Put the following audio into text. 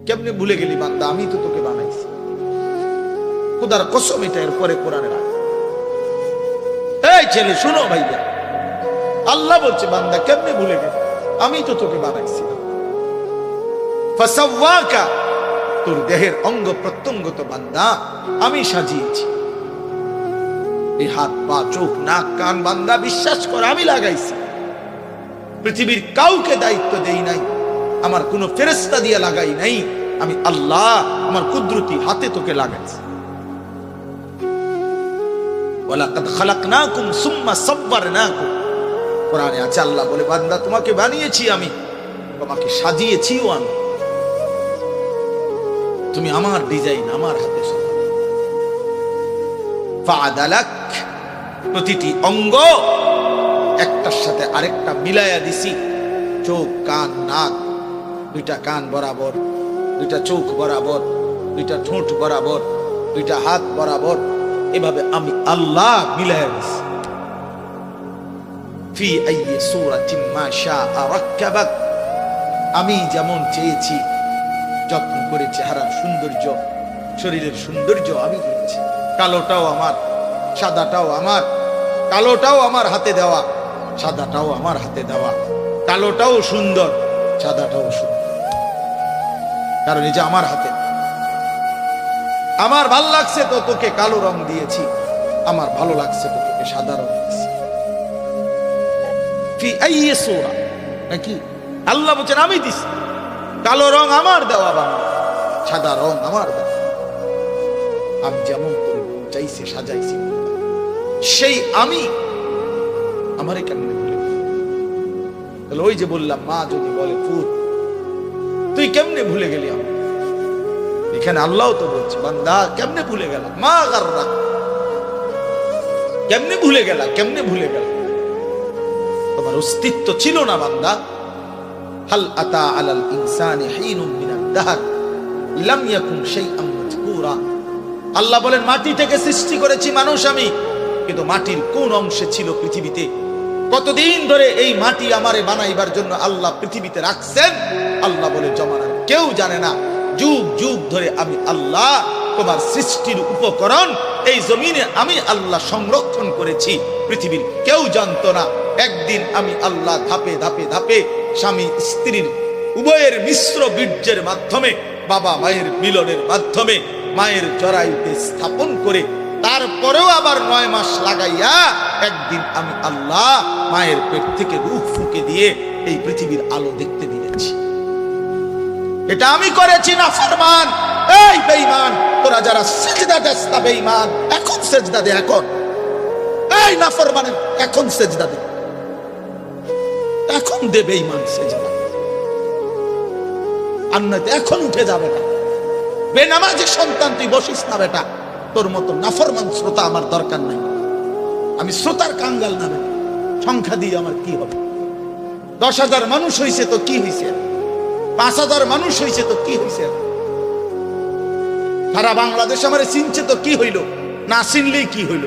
কেমনে ভুলে গেলি বান্দা, আমি তো তোকে বানাইছি। খোদার কসম, এটা এরপরে কোরআনের আয়াত। এই ছেলে শুনো ভাইয়া, আল্লাহ বলছে বান্দা কেমনে ভুলে গেলি, আমি তো তোকে বানাইছি। ফাসাওয়াকা, তোর দেহের অঙ্গ প্রত্যঙ্গ তো বান্দা আমি সাজিয়েছি। এই হাত পা চোখ নাক কান বান্দা বিশ্বাস কর আমি লাগাইছি। পৃথিবীর কাউকে দায়িত্ব দেই নাই, আমার কোন ফেরেশতা দিয়ে লাগাই নাই, আমি আল্লাহ আমার কুদরতি হাতে তোকে লাগাইছি। ওয়ালাকাদ খালাকনাকুম সুম্মা সাব্বারনাকুম, কোরআনে আছে আল্লাহ বলে বান্দা তোমাকে বানিয়েছি আমি, তোমাকে সাজিয়েছিও আমি, তুমি আমার ডিজাইন আমার হাতে সাজাও। ফাআদালাক, প্রতিটি অঙ্গ একটার সাথে আরেকটা মিলাইয়া দিছি। চোখ কান নাক, দুইটা কান বরাবর, দুইটা চোখ বরাবর, দুইটা ঠোঁট বরাবর, দুইটা হাত বরাবর, এভাবে আমি আল্লাহ মিলাইয়া দিছি। ফি আইয়ি সূরাতিন মা শাআ রাক্কাবাক, আমি যেমন চেয়েছি যত্ন করে চেহারার সৌন্দর্য শরীরের সৌন্দর্য আমি দিয়েছি। কালোটাও আমার, সাদাটাও আমার, কালোটাও আমার হাতে দেওয়া, সাদাটাও আমার হাতে দেওয়া, কালোটাও সুন্দর সাদাটাও সুন্দর, কারণ এই যে আমার হাতে। আমার ভালো লাগছে তো তোকে কালো রং দিয়েছি, আমার ভালো লাগছে তো তোকে সাদা রং দিয়েছি। ফি আইয়ি সূরা, নাকি আল্লাহ বলেন আমি দিছি। কালো রং আমার দেওয়া বাবা, সাদা রং আমার দেওয়া, আমি যেমন করে চাইছে সাজাইছি। সেই আমি আমারে কেমনে ভুলে গেল? ওই যে বললাম মা যদি বলে পুত তুই কেমনে ভুলে গেলি আমার, এখানে আল্লাহ তো বলছে বান্দা কেমনে ভুলে গেল, মা গাররা, কেমনে ভুলে গেল, কেমনে ভুলে গেল? তোমার অস্তিত্ব ছিল না বান্দা। হাল আতা আলাল ইনসানি হিনুম মিনাদ দাহর লাম ইয়াকুন শাইআন মাযকুরা, আল্লাহ বলেন মাটি থেকে সৃষ্টি করেছি মানুষ আমি, কিন্তু মাটির কোন অংশে ছিল পৃথিবীতে, কতদিন ধরে এই মাটি আমারে বানাইবার জন্য আল্লাহ পৃথিবীতে রাখছেন, আল্লাহ বলে জমানার কেউ জানে না। যুগ যুগ ধরে আমি আল্লাহ তোমার সৃষ্টির উপকরণ এই জমিনে আমি আল্লাহ সংরক্ষণ করেছি, পৃথিবীর কেউ জানতো না। একদিন আমি আল্লাহ ধাপে ধাপে ধাপে স্বামী স্ত্রীর উভয়ের মিশ্র বীর্যের মাধ্যমে, বাবা মায়ের মিলনের মাধ্যমে মায়ের জরায়ুতে স্থাপন করে, তারপরেও আবার 9 মাস লাগাইয়া একদিন আমি আল্লাহ মায়ের পেট থেকে রূহ ফুঁকে দিয়ে এই পৃথিবীর আলো দেখতে দিয়েছি। এটা আমি করেছি না ফরমান। এই বেঈমান, তোরা যারা সিজদা দেস না বেঈমান, এখন সিজদা দে, এখন। এই নাফরমান, এখন সিজদা দে, এখন দে বেঈমান সিজদা, আর নয়তো এখন উঠে যাবে না। বেনামাজি সন্তান তুই বসিস না বেটা, তোর মতো নাফরমান শ্রোতা আমার দরকার নাই। আমি শ্রোতার কাঙ্গাল নামে, সংখ্যা দিয়ে আমার কি হবে? 10,000 মানুষ হইছে তো কি হইছে, 5,000 মানুষ হইছে তো কি হইছে, সারা বাংলাদেশ আমারে চিনছে তো কি হইল, না চিনলেই কি হইল।